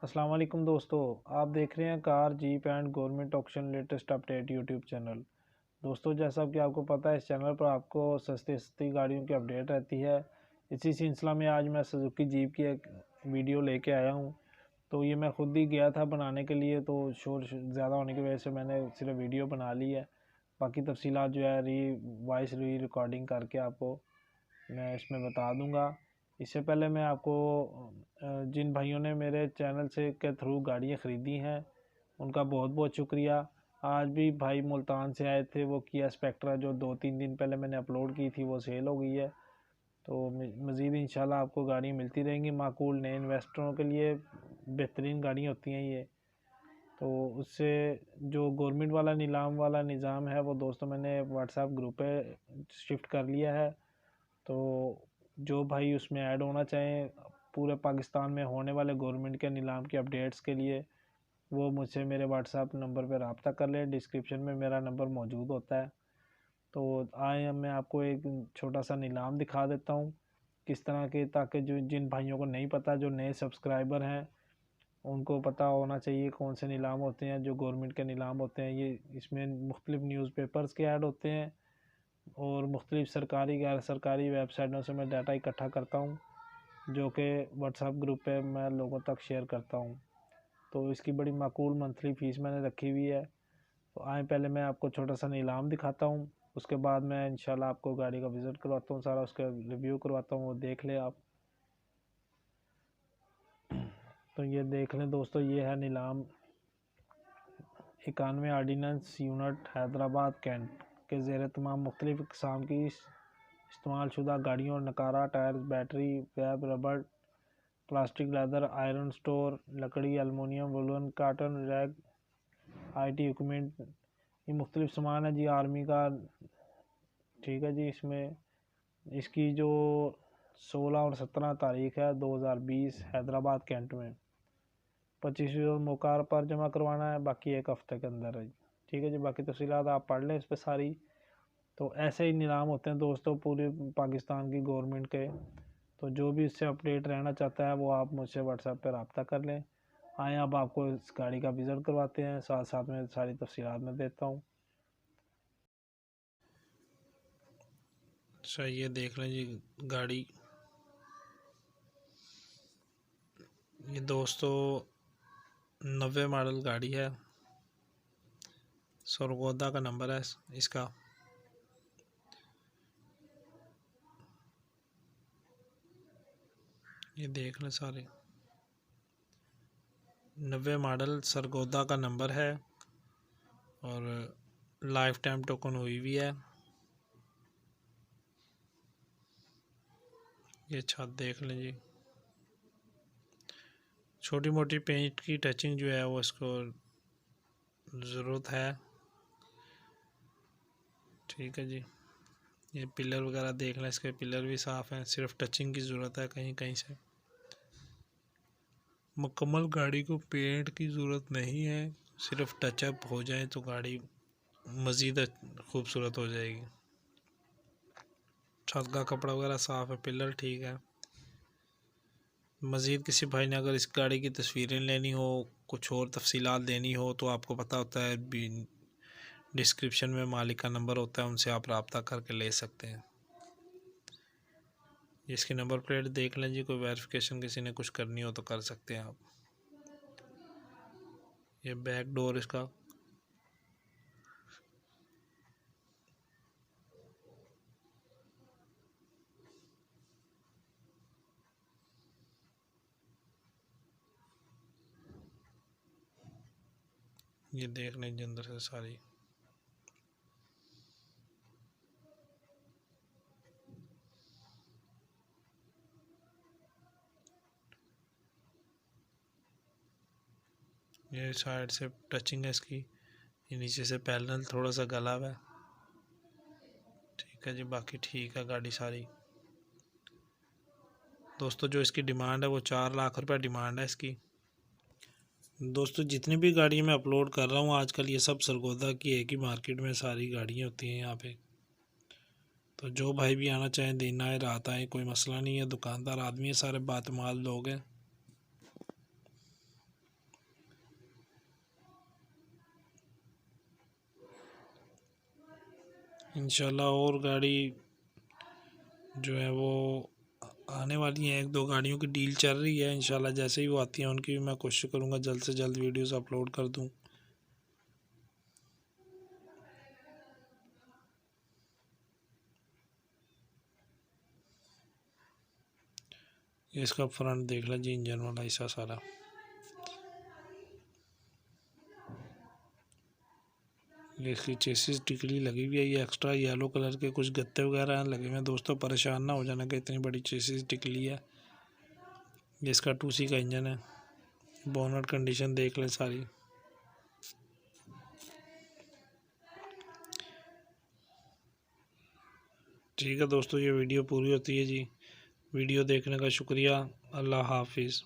अस्सलाम वालेकुम दोस्तों, आप देख रहे हैं car jeep and government auction latest update YouTube channel. दोस्तों, जैसा कि आपको पता है, इस चैनल पर आपको सस्ती सस्ती गाड़ियों की अपडेट रहती है। इसी सिलसिला में आज मैं सुजुकी जीप की एक वीडियो लेके आया हूं। तो ये मैं खुद ही गया था बनाने के लिए, तो शोर ज़्यादा होने की वजह से मैंने सिर्फ वीडियो बना ली है। बाकी तफसीलात जो है वॉइस रिकॉर्डिंग करके आपको मैं इसमें बता दूंगा। इससे पहले मैं आपको जिन भाइयों ने मेरे चैनल से के थ्रू गाड़ियाँ ख़रीदी हैं, उनका बहुत बहुत शुक्रिया। आज भी भाई मुल्तान से आए थे, वो किया स्पेक्ट्रा जो 2-3 दिन पहले मैंने अपलोड की थी, वो सेल हो गई है। तो मज़ीद इंशाल्लाह आपको गाड़ी मिलती रहेंगी माकूल। नए इन्वेस्टरों के लिए बेहतरीन गाड़ियाँ होती हैं ये। तो उससे जो गवर्नमेंट वाला नीलाम वाला निज़ाम है, वो दोस्तों मैंने व्हाट्सएप ग्रुप पे शिफ्ट कर लिया है। तो जो भाई उसमें ऐड होना चाहें पूरे पाकिस्तान में होने वाले गवर्नमेंट के नीलाम के अपडेट्स के लिए, वो मुझसे मेरे व्हाट्सएप नंबर पर रब्ता कर लें। डिस्क्रिप्शन में मेरा नंबर मौजूद होता है। तो आए मैं आपको एक छोटा सा नीलाम दिखा देता हूँ किस तरह के, ताकि जो जिन भाइयों को नहीं पता, जो नए सब्सक्राइबर हैं, उनको पता होना चाहिए कौन से नीलाम होते हैं जो गवर्नमेंट के नीलाम होते हैं। ये इसमें मुख्तलिफ न्यूज़पेपर्स के ऐड होते हैं और मुख्तलिफ सरकारी गैर सरकारी वेबसाइटों से मैं डाटा इकट्ठा करता हूँ, जो कि व्हाट्सएप ग्रुप पे मैं लोगों तक शेयर करता हूँ। तो इसकी बड़ी माकूल मंथली फ़ीस मैंने रखी हुई है। तो आए पहले मैं आपको छोटा सा नीलाम दिखाता हूँ, उसके बाद मैं इंशाल्लाह आपको गाड़ी का विज़िट करवाता हूँ, सारा उसका रिव्यू करवाता हूँ, वो देख ले आप। तो ये देख लें दोस्तों, ये है नीलाम 91 आर्डीनेंस यूनिट हैदराबाद कैंट के ज़ेर तमाम मुख्तलिफ़ इक़साम की इस्तेमाल शुदा गाड़ियों और नकारा टायर, बैटरी, वेब, रबड़, प्लास्टिक, लेदर, आयरन स्टोर, लकड़ी, aluminium, woollen, cotton, rag, IT equipment, ये मुख्तलिफ सामान है जी आर्मी का। ठीक है जी। इसमें इसकी जो 16 और 17 तारीख़ है 2020 हैदराबाद कैंट में 25 मौका पर जमा करवाना है, बाकी एक हफ़्ते के अंदर है। ठीक है जी। बाकी तफ़सीलात आप पढ़ लें इस पर सारी। तो ऐसे ही नीलाम होते हैं दोस्तों पूरे पाकिस्तान की गवर्नमेंट के। तो जो भी इससे अपडेट रहना चाहता है वो आप मुझसे व्हाट्सएप पर रब्ता कर लें। आए अब आपको इस गाड़ी का विज़िट करवाते हैं, साथ साथ में सारी तफ़सीलात मैं देता हूँ। अच्छा, ये देख लें जी गाड़ी। ये दोस्तों 90 मॉडल गाड़ी है, सरगोदा का नंबर है इसका। ये देख लें सारे 90 मॉडल सरगोदा का नंबर है और लाइफ टाइम टोकन हुई भी है। ये छत देख लें जी, छोटी मोटी पेंट की टचिंग जो है वो इसको ज़रूरत है। ठीक है जी। ये पिलर वगैरह देख लें, इसके पिलर भी साफ़ हैं, सिर्फ टचिंग की ज़रूरत है कहीं कहीं से। मुकम्मल गाड़ी को पेंट की ज़रूरत नहीं है, सिर्फ टचअप हो जाए तो गाड़ी मज़ीद खूबसूरत हो जाएगी। छत का कपड़ा वगैरह साफ़ है, पिलर ठीक है। मज़ीद किसी भाई ने अगर इस गाड़ी की तस्वीरें लेनी हो, कुछ और तफसीलात देनी हो, तो आपको पता होता है डिस्क्रिप्शन में मालिक का नंबर होता है, उनसे आप रब्ता करके ले सकते हैं। इसकी नंबर प्लेट देख लें जी, कोई वेरिफिकेशन किसी ने कुछ करनी हो तो कर सकते हैं आप। ये बैक डोर इसका, ये देख लें जी अंदर से सारी। ये साइड से टचिंग है इसकी, ये नीचे से पैनल थोड़ा सा गला हुआ है। ठीक है जी, बाकी ठीक है गाड़ी सारी। दोस्तों जो इसकी डिमांड है वो 4 लाख रुपए डिमांड है इसकी। दोस्तों जितनी भी गाड़ियाँ मैं अपलोड कर रहा हूँ आजकल, ये सब सरगोदा की एक ही मार्केट में सारी गाड़ियाँ होती हैं यहाँ पे। तो जो भाई भी आना चाहें, दिन आए रात आए, कोई मसला नहीं है। दुकानदार आदमी है, सारे बातमाल लोग हैं। इंशाल्लाह और गाड़ी जो है वो आने वाली है, 1-2 गाड़ियों की डील चल रही है। इंशाल्लाह जैसे ही वो आती हैं उनकी भी मैं कोशिश करूँगा जल्द से जल्द वीडियोस अपलोड कर दूँ। इसका फ्रंट देख लो जी, इंजन वाला हिस्सा सारा। ये इसकी चेसिस टिकली लगी हुई है, ये एक्स्ट्रा येलो कलर के कुछ गत्ते वगैरह लगे हुए हैं। दोस्तों परेशान ना हो जाना कि इतनी बड़ी चेसिस टिकली है। ये इसका 2C का इंजन है। बोनट कंडीशन देख लें सारी। ठीक है दोस्तों, ये वीडियो पूरी होती है जी। वीडियो देखने का शुक्रिया। अल्लाह हाफिज़।